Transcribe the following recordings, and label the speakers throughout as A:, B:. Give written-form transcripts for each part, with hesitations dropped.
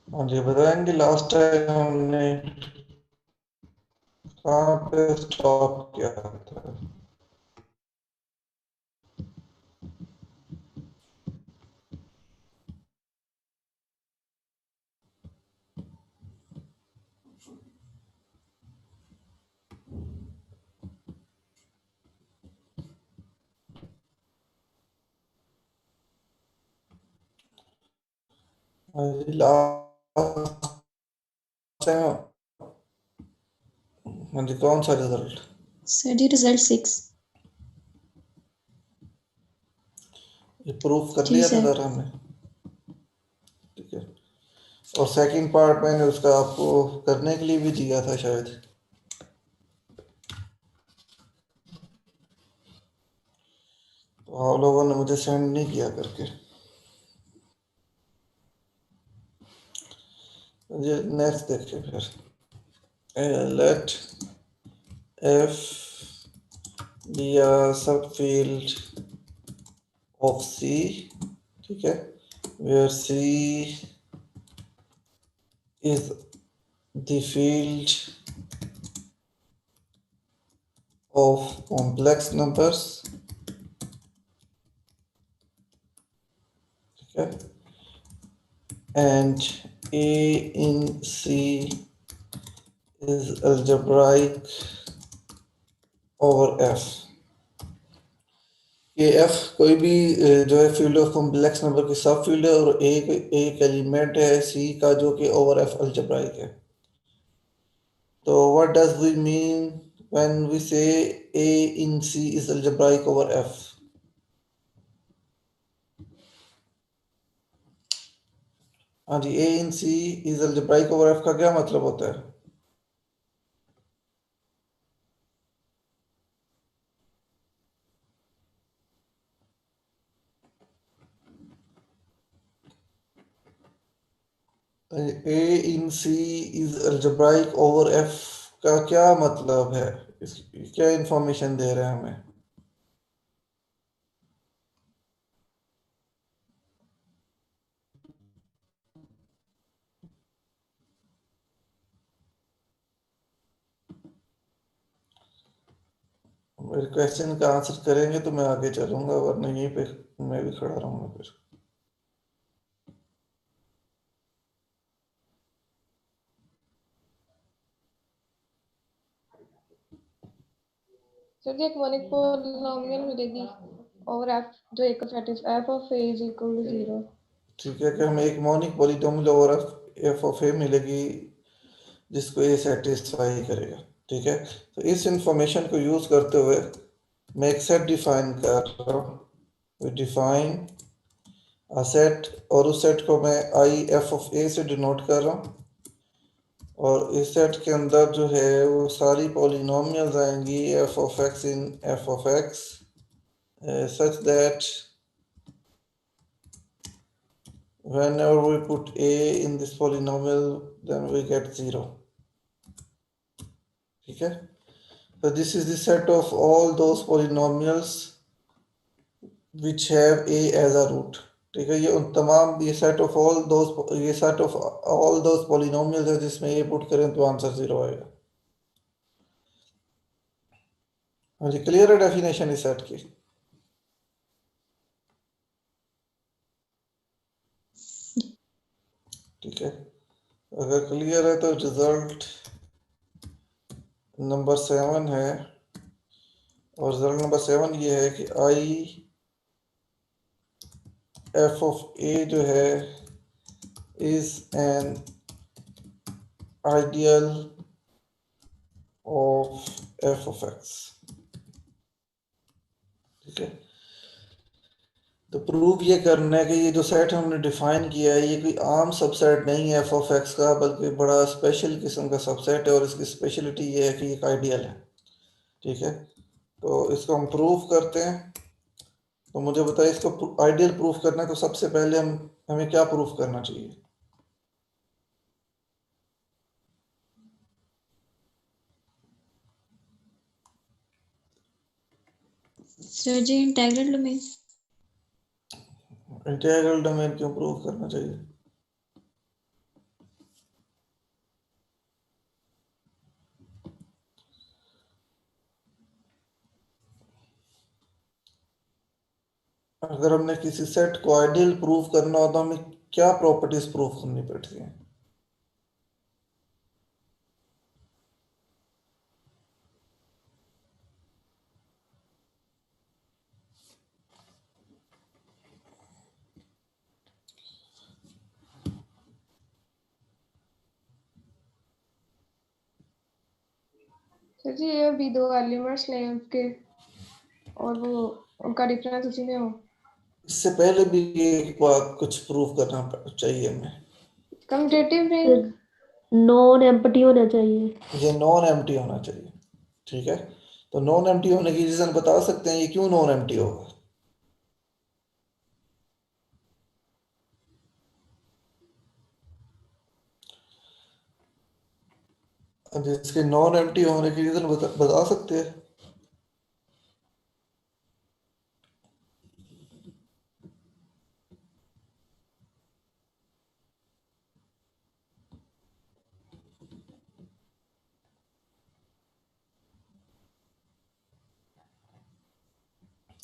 A: मुझे बताएंगे last time हमने कहाँ पे स्टॉप किया था। लास्ट टाइम मुझे कौन सा रिजल्ट?
B: सर जी रिजल्ट 6।
A: ये प्रूफ कर
B: जी
A: लिया था
B: सर।
A: सर हमने। ठीक है। और सेकंड पार्ट मैंने उसका आपको करने के लिए भी दिया था शायद, तो आप लोगों ने मुझे सेंड नहीं किया करके। मुझे नेक्स्ट देखिए फिर। लेट एफ बी अ सब फील्ड ऑफ सी, ठीक है, where C is the field of complex numbers, ठीक है, and A in C is algebraic over F। ये F कोई भी जो है फील्ड ऑफ कॉम्प्लेक्स नंबर की सब फील्ड है, और एक एक एलिमेंट है C का जो कि ओवर F अलजेब्राइक है। तो what does we mean when we say A in C is algebraic over F? हाँ जी, A in C is algebraic over F का क्या मतलब होता है? ए इन सी इज algebraic ओवर एफ का क्या मतलब है? इस क्या इंफॉर्मेशन दे रहे हैं हमें? मेरे क्वेश्चन का आंसर करेंगे तो मैं आगे चलूंगा, वरना यहीं पे मैं भी खड़ा रहूंगा फिर।
C: सर जी एक मोनिक पॉलिनॉमियल मिलेगी ओवर एफ जो एक set is F of A is equal to 0।
A: ठीक है, कि हमें एक monic polynomial over F of A मिलेगी जिसको ए सेटिस्फाई करेगा। ठीक है, तो इस इंफॉर्मेशन को यूज करते हुए मैं एक सेट डिफाइन कर रहा हूँ। डिफाइन अ सेट, और उस सेट को मैं आई एफ ऑफ ए से डिनोट कर रहा हूँ। और इस सेट के अंदर जो है वो सारी पॉलिनोमियल्स आएंगी F of x in f of x, such that whenever we put a in this polynomial then we get 0। ठीक है, so this is the set of all those polynomials which have a as a root। ठीक है, ये उन तमाम ये set of all those ये set of all those polynomials है जिसमें ये पुट करें तो आंसर 0 आएगा। हाँ जी, क्लियर है डेफिनेशन इस सेट की? ठीक है, अगर क्लियर है तो रिजल्ट नंबर 7 है, और रिजल्ट नंबर 7 ये है कि आई एफ ऑफ ए जो है is an ideal of F of X. ठीक है, तो प्रूव ये करना है कि ये जो सेट हमने डिफाइन किया है ये कोई आम सबसेट नहीं है एफ ऑफ एक्स का, बल्कि बड़ा स्पेशल किस्म का सबसेट है, और इसकी स्पेशलिटी ये है कि एक आइडियल है। ठीक है, तो इसको हम प्रूव करते हैं। तो मुझे बताइए, इसको आइडियल प्रूफ करना है तो सबसे पहले हमें क्या प्रूफ करना चाहिए?
B: सर जी इंटेग्रल डोमेन।
A: इंटीग्रल डोमेन क्यों प्रूव करना चाहिए? अगर हमने किसी सेट को आइडियल प्रूफ करना हो तो हमें क्या प्रॉपर्टीज प्रूफ करनी पड़ती है?
C: सर जी ये भी दो एलिमेंट्स लें उसके और वो उनका डिफरेंस उसी में हो।
A: इससे पहले भी एक बात कुछ प्रूफ करना चाहिए हमें।
C: कम्यूटेटिव रिंग
D: नॉन एम्प्टी होना चाहिए।
A: ये नॉन एम्प्टी होना चाहिए, ठीक है। तो नॉन एम्प्टी होने की रीजन बता सकते हैं ये क्यों नॉन एम्प्टी होगा? अब इसके नॉन एम्प्टी होने की रीजन बता सकते हैं?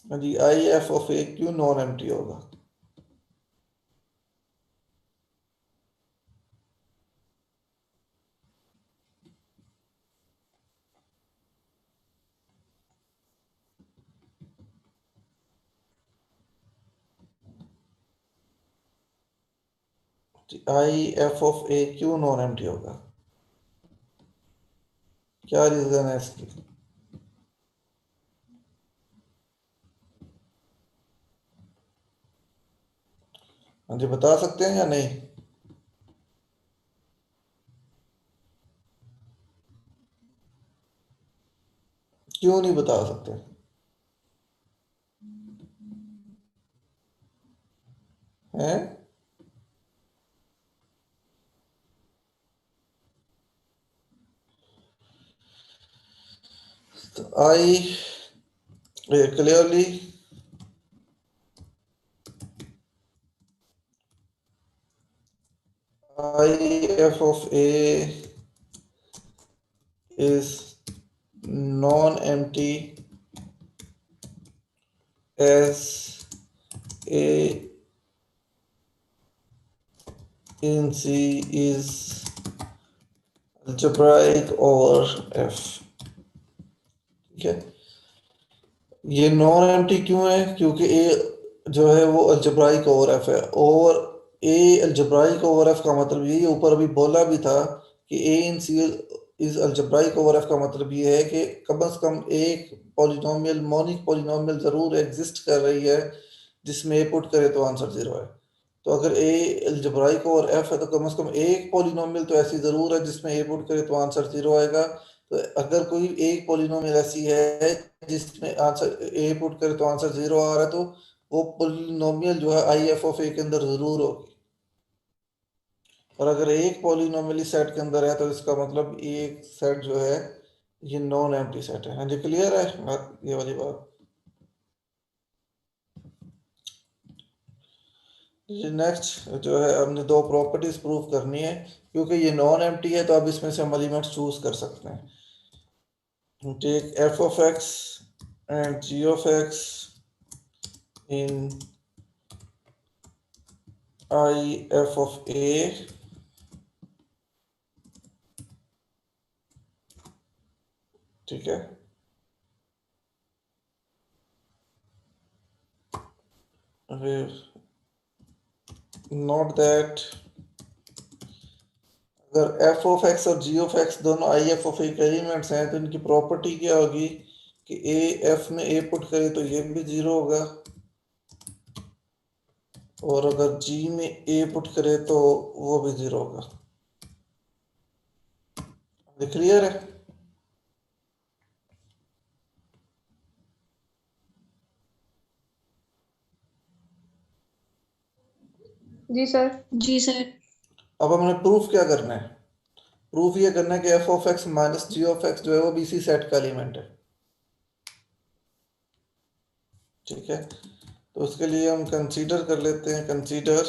A: हाँ जी, आई एफ ऑफ ए क्यों नॉन एम्प्टी होगा? आई एफ ऑफ ए क्यों नॉन एम्प्टी होगा? क्या रीजन है इसकी? हाँ जी, बता सकते हैं या नहीं? क्यों नहीं बता सकते? हैं? तो आई clearly IF of A is non-empty as A in C is algebraic over F, ठीक है। ये नॉन एम्प्टी क्यों है? क्योंकि ए जो है वो अल्जेब्राइक ओवर एफ है, और ए अल्जेब्राइक ओवर एफ का मतलब ये ऊपर अभी बोला भी था कि ए इन सी इज अल्जेब्राइक ओवर एफ का मतलब ये है कि कम से कम एक पॉलिनोमियल मोनिक पॉलिनोमियल जरूर एग्जिस्ट कर रही है जिसमें ए पुट करे तो आंसर जीरो है। तो अगर ए अल्जेब्राइक ओवर एफ है तो कम से कम एक पॉलिनोमियल तो ऐसी जरूर है जिसमें ए पुट करे तो आंसर जीरो आएगा। तो अगर कोई एक पॉलिनोमियल ऐसी है जिसमें आंसर ए पुट करे तो आंसर जीरो आ रहा है तो वो पॉलिनोमियल जो है आई एफ ऑफ ए के अंदर जरूर होगी। और अगर एक पॉलिनोमियल इस सेट के अंदर है तो इसका मतलब एक सेट जो है ये नॉन एम्प्टी सेट है। हाँ जी, क्लियर है ये वाली बात? ये नेक्स्ट जो है हमने दो प्रॉपर्टीज प्रूव करनी है, क्योंकि ये नॉन एम्प्टी है तो अब इसमें से हम एलिमेंट्स चूज कर सकते हैं। Take F of x and g of x in I f of a ठीक है। नोट दैट अगर f ऑफ x और g ऑफ x दोनों I f ऑफ a के एलिमेंट्स हैं तो इनकी प्रॉपर्टी क्या होगी कि a f में a पुट करे तो ये भी जीरो होगा, और अगर g में a पुट करे तो वो भी जीरो होगा। क्लियर है?
C: जी सर।
B: जी सर।
A: अब हमने प्रूफ क्या करना है? प्रूफ ये करना है कि f of x minus g of x जो है वो भी इसी सेट का एलिमेंट है, ठीक है। तो उसके लिए हम कंसीडर कर लेते हैं, consider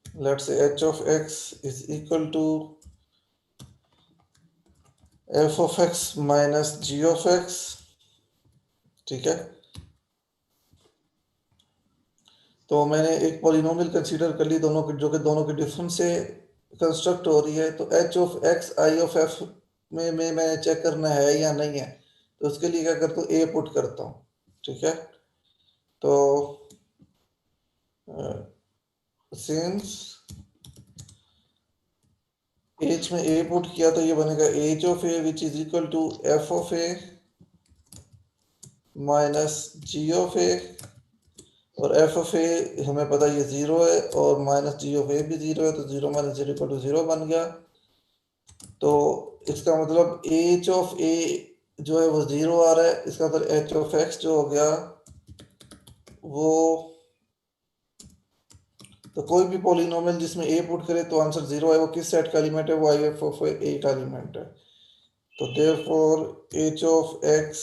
A: let's say h of x is equal to f of x minus g of x, ठीक है। तो मैंने एक पॉलिनोमियल कंसीडर कर ली दोनों के, जो कि दोनों के डिफरेंस से कंस्ट्रक्ट हो रही है। तो H of x I of F में मैं चेक करना है या नहीं है, तो उसके लिए क्या करता हूँ, ए पुट करता हूँ। ठीक है, तो सिंस एच में ए पुट किया तो ये बनेगा H of A which is equal to F of A minus G of ए, और एफ ऑफ ए हमें पता है ये जीरो है, और माइनस जी ऑफ ए भी जीरो है, तो zero minus zero equal to zero बन गया। तो इसका मतलब एच ऑफ ए जो है वो जीरो आ रहा है, इसका मतलब एच ऑफ एक्स जो हो गया वो, तो कोई भी पॉलिनोमियल जिसमें ए पुट करे तो आंसर जीरो है, वो किस सेट का एलिमेंट है, वो आई एफ ऑफ ए का एलिमेंट है। तो therefore H of X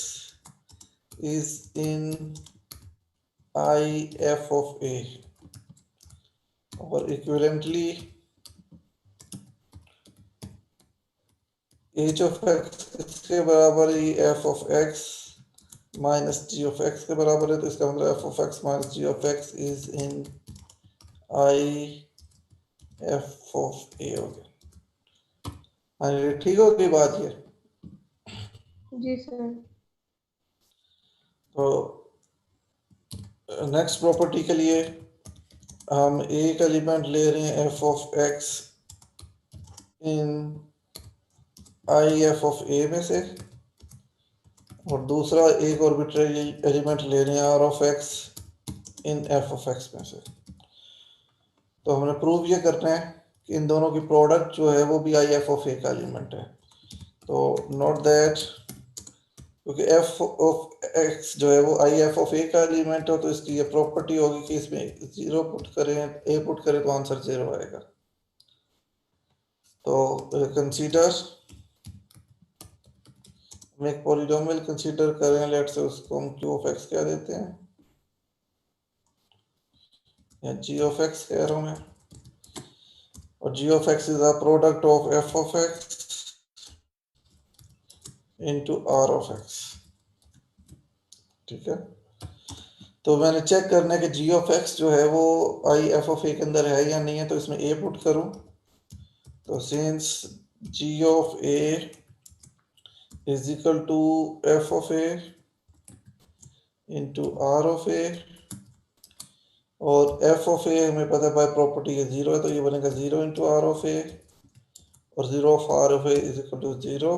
A: is in I F of ए, और इक्विवेलेंटली एच ऑफ एक्स किसके बराबर है, F of X minus G of x के बराबर है, तो इसका मतलब F of X minus G of X is in I F of A हो गया। हाँ ये ठीक हो गई बात ये।
C: जी सर।
A: तो नेक्स्ट प्रॉपर्टी के लिए हम एक एलिमेंट ले रहे हैं F of x in I F of A में से, और दूसरा एक ऑर्बिट्ररी एलिमेंट ले रहे हैं r of x in f of x में से। तो हमने प्रूव ये करना है कि इन दोनों की प्रोडक्ट जो है वो भी आई एफ ऑफ ए का एलिमेंट है। तो नोट दैट क्योंकि एफ ऑफ एक्स जो है वो आई एफ ऑफ ए का एलिमेंट हो, तो इसकी ये प्रॉपर्टी होगी कि इसमें जीरो पुट करें, ए पुट करें तो आंसर जीरो आएगा। तो कंसीडर, हम एक पॉलिनोमियल कंसीडर करें, लेट से उसको हम क्यू ऑफ एक्स कह देते हैं, या जी ऑफ एक्स कह रहा हूं मैं, और G of X is a product of F of x into are of X. ठीक है, तो मैंने चेक करना है कि जी ऑफ एक्स जो है वो आई एफ ऑफ ए के अंदर है या नहीं है, तो इसमें ए पुट करूं। तो since G of A is equal to F of A into are of ए, और एफ ऑफ ए हमें पता है बाय प्रॉपर्टी ये जीरो है, तो ये बनेगा जीरो इंटू आर ऑफ ए, और zero of r of A is equal to zero.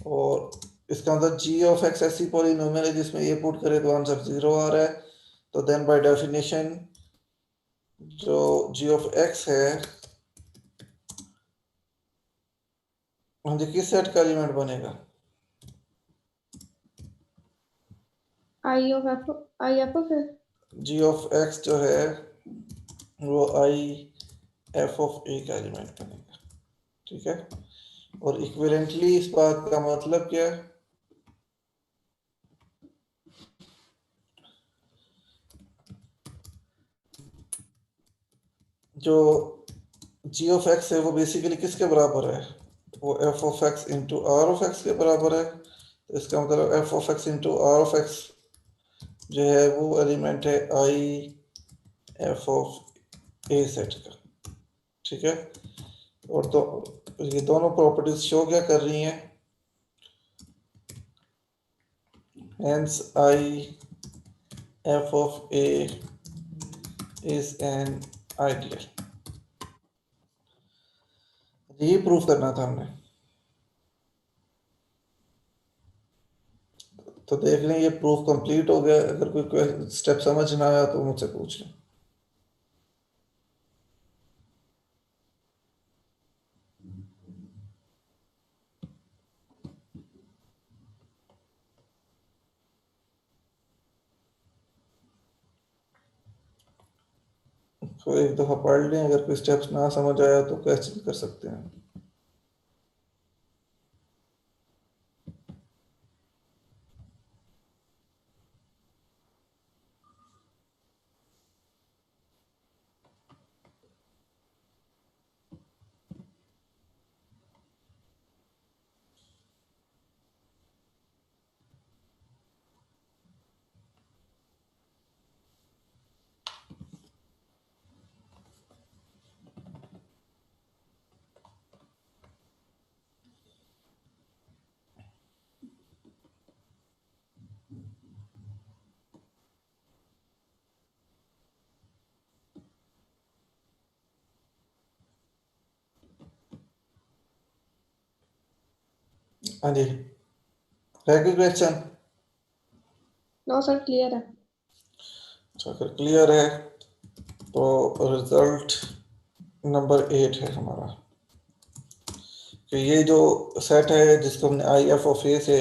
A: और इसका मतलब जी ऑफ एक्स ऐसी पॉलिनोमियल है जिसमें ए पुट करे तो आंसर जीरो आ रहा है। तो देन बाय डेफिनेशन जो जी ऑफ एक्स है, हाँ जी, किस सेट का एलिमेंट बनेगा,
C: आई एफ ऑफ है।
A: जी ऑफ एक्स जो है वो आई एफ ऑफ ए का एलिमेंट बनेगा। ठीक है, और इक्विवेलेंटली इस बात का मतलब क्या है, जो जी ऑफ एक्स है वो बेसिकली किसके बराबर है, वो f of x into are of x के बराबर है। तो इसका मतलब F of x into are of x जो है वो एलिमेंट है I F of a set का। ठीक है, और तो ये दोनों प्रॉपर्टीज शो क्या कर रही हैं, hence I F of A is an ideal. ये प्रूफ करना था हमने। तो देख लें ये प्रूफ कंप्लीट हो गया। अगर कोई स्टेप समझ ना आया तो मुझसे पूछ लें। तो एक दफ़ा पढ़ लें, अगर कोई स्टेप्स ना समझ आया तो क्वेश्चन कर सकते हैं। हाँ जी, है कोई क्वेश्चन?
C: नो सर क्लियर है।
A: अच्छा, अगर क्लियर है तो रिजल्ट नंबर 8 है हमारा कि ये जो सेट है जिसको हमने आई एफ ऑफ ए से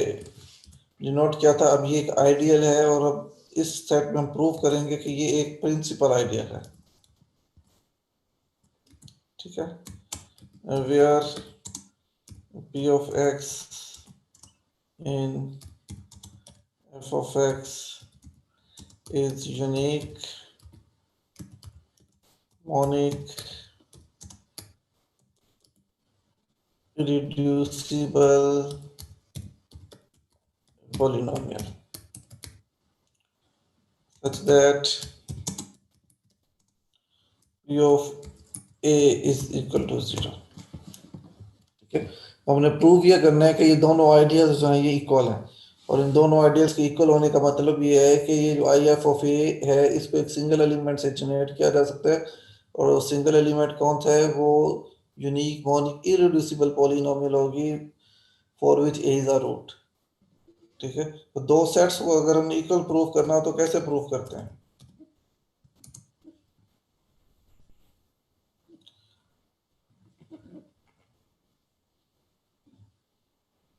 A: डिनोट किया था, अब ये एक आइडियल है और अब इस सेट में हम प्रूव करेंगे कि ये एक प्रिंसिपल आइडियल है। ठीक है, where p of x in f of x is unique, monic, irreducible polynomial such that p of a is equal to 0। ठीक है, हमने प्रूव ये करना है कि ये दोनों आइडियल्स जो हैं ये इक्वल हैं, और इन दोनों आइडियल्स के इक्वल होने का मतलब ये है कि ये जो आई एफ ऑफ ए है इसको एक सिंगल एलिमेंट से जनरेट किया जा सकता है, और सिंगल एलिमेंट कौन सा है, वो यूनिक मोनिक इररिड्यूसिबल पॉलिनोमियल होगी for which a is a root. ठीक है, तो दो सेट्स को अगर हमने इक्वल प्रूव करना हो तो कैसे प्रूव करते हैं?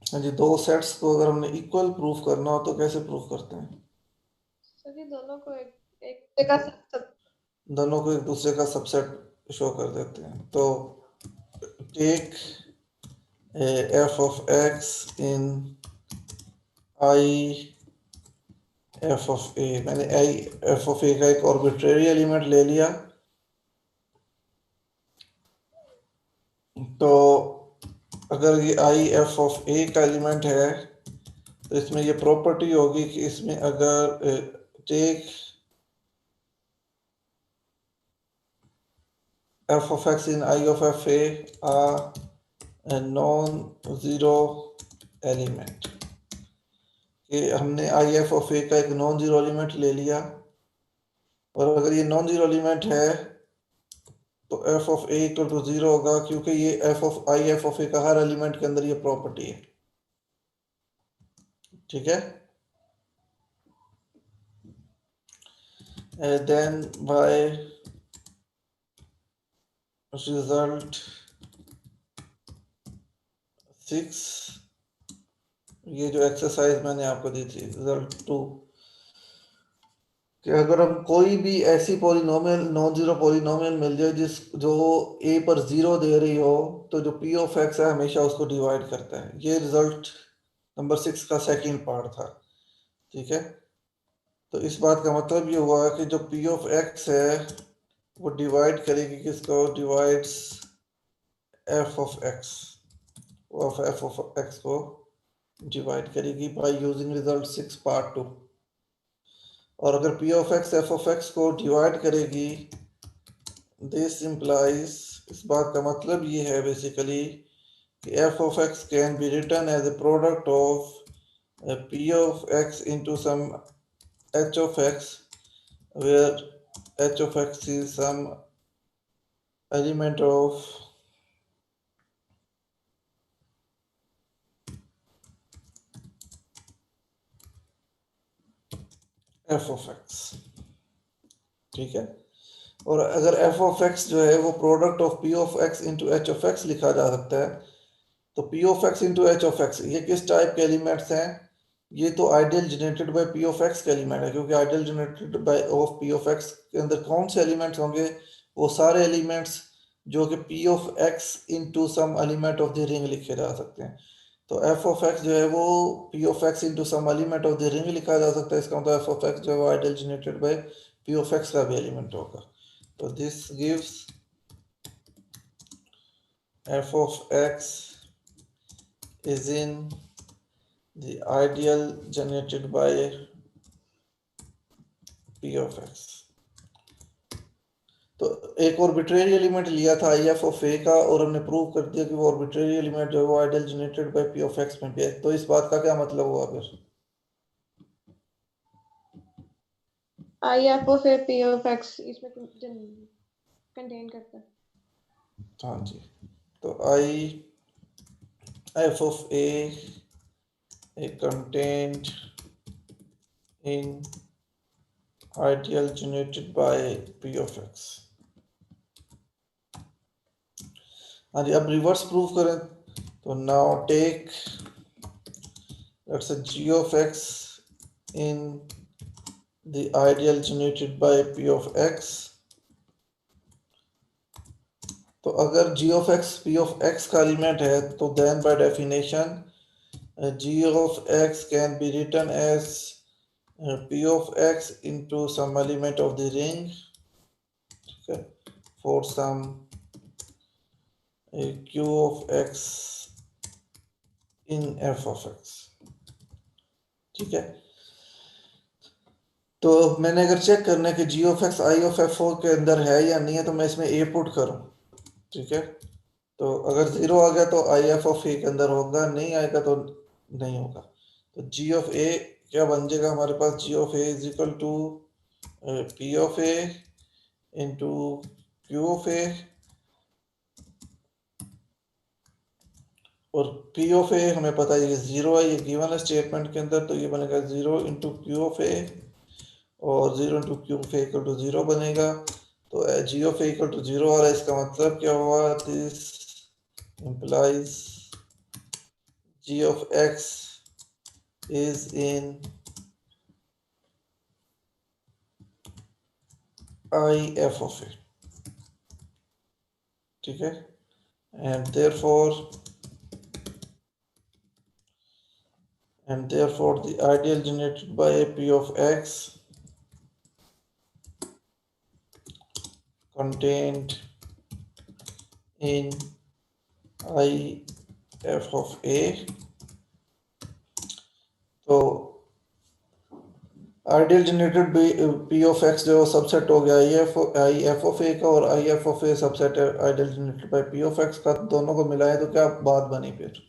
A: हाँ जी, दो सेट्स को अगर हमने इक्वल प्रूव करना हो तो कैसे प्रूव करते हैं?
C: सर जी दोनों को एक एक का सब
A: दोनों को एक दूसरे का सबसेट शो कर देते हैं। तो take F of x in I F of A, मैंने आई एफ ऑफ ए का एक आर्बिट्रेरी एलिमेंट ले लिया, तो अगर ये आई एफ ऑफ ए का एलिमेंट है तो इसमें ये प्रॉपर्टी होगी कि इसमें अगर take f of x in I of f a non-zero element, कि हमने आई एफ ऑफ ए का एक नॉन जीरो एलिमेंट ले लिया, और अगर ये नॉन जीरो एलिमेंट है तो f of a equal to 0 होगा, क्योंकि ये f of I F of A का हर एलिमेंट के अंदर ये प्रॉपर्टी है। ठीक है, देन बाय रिजल्ट 6, ये जो एक्सरसाइज मैंने आपको दी थी रिजल्ट 2, कि अगर हम कोई भी ऐसी पॉलिनोमियल नॉन जीरो पॉलिनोमियल मिल जाए जिस जो a पर 0 दे रही हो, तो जो p ऑफ x है हमेशा उसको डिवाइड करता है। ये रिजल्ट नंबर 6 का सेकंड पार्ट था। ठीक है, तो इस बात का मतलब ये हुआ कि जो p ऑफ x है वो डिवाइड करेगी किसको, डिवाइड्स f ऑफ x, वो f ऑफ x को डिवाइड करेगी बाय यूजिंग रिजल्ट 6 पार्ट 2। और अगर p of x f of x को डिवाइड करेगी, दिस इम्प्लाइज, इस बात का मतलब ये है बेसिकली कि f of x can be written as a product of p of x into some h of x, where h of x is some element of f of x। ठीक है, और अगर f ऑफ x जो है वो product of p of x into h of x लिखा जा सकता है, तो p of x into h of x ये किस टाइप के एलिमेंट्स हैं? ये तो ideal generated by p of x के एलिमेंट है, क्योंकि ideal generated bye of p of x के अंदर कौन से एलिमेंट्स होंगे? वो सारे एलिमेंट्स जो कि p of x into some element of the ring लिखे जा सकते हैं। तो f ऑफ x जो है वो p of x into some element of the ring लिखा जा सकता है, इसका मतलब f ऑफ x जो है वो ideal generated by p of x का भी एलिमेंट होगा। तो this gives f of x is in the ideal generated by p of x। तो एक आर्बिट्रेरी एलिमेंट लिया था आई एफ ऑफ ए का, और हमने प्रूव कर दिया कि वो आर्बिट्रेरी एलिमेंट जो है वो ideal generated by p of x में भी है। तो इस बात का क्या मतलब हुआ फिर?
C: I F of A P of x इसमें कंटेन करता है।
A: हाँ जी, तो I F of A contained in ideal generated by p of x। हाँ जी, अब रिवर्स प्रूव करें तो now take let's say g of x in the ideal generated by p of x। तो अगर g of x p of x का element है तो then by definition g of x can be written as p of x into some element of the ring, okay, for some q of x in f of x। ठीक है, तो मैंने अगर check करना है कि g of x i of f के अंदर है या नहीं है तो मैं इसमें a पुट करूं। ठीक है, तो अगर 0 आ गया तो i f of a के अंदर होगा, नहीं आएगा तो नहीं होगा। तो g of a क्या बन जाएगा हमारे पास, g of a is equal to p of a into q of a, और p of a हमें पता है ये 0 है, ये गिवन है स्टेटमेंट के अंदर, तो ये बनेगा 0 इंटू q of a, और 0 into q of a equal to 0 बनेगा। तो g of a equal to 0 आ रहा है, इसका मतलब क्या हुआ, this implies g of x is in I f of a। ठीक है, and therefore the ideal generated by p of x contained in I f of a। तो ideal generated p of x जो subset हो गया I F of A का, और I F of A subset है ideal generated by p of x का, दोनों को मिलाएं तो क्या बात बनी फिर,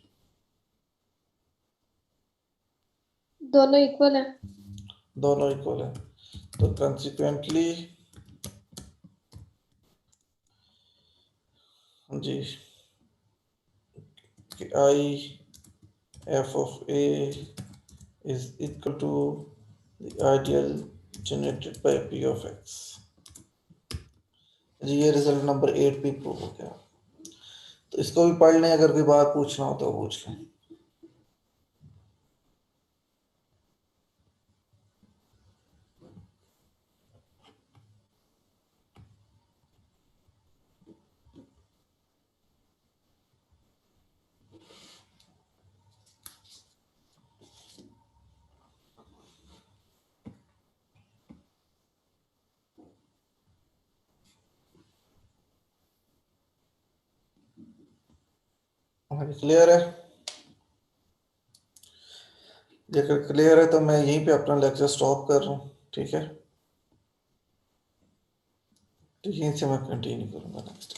C: दोनों इक्वल है।
A: दोनों इक्वल है। तो कंसिक्वेंटली जी I F of A is equal to the ideal generated by p of x। जी ये रिजल्ट नंबर 8 भी प्रूव हो गया। तो इसको भी पढ़ लें, अगर कोई बात पूछना हो तो पूछ लें। क्लियर है? अगर क्लियर है तो मैं यहीं पे अपना लेक्चर स्टॉप कर रहा हूँ। ठीक है, तो यहीं से मैं कंटिन्यू करूँगा नेक्स्ट।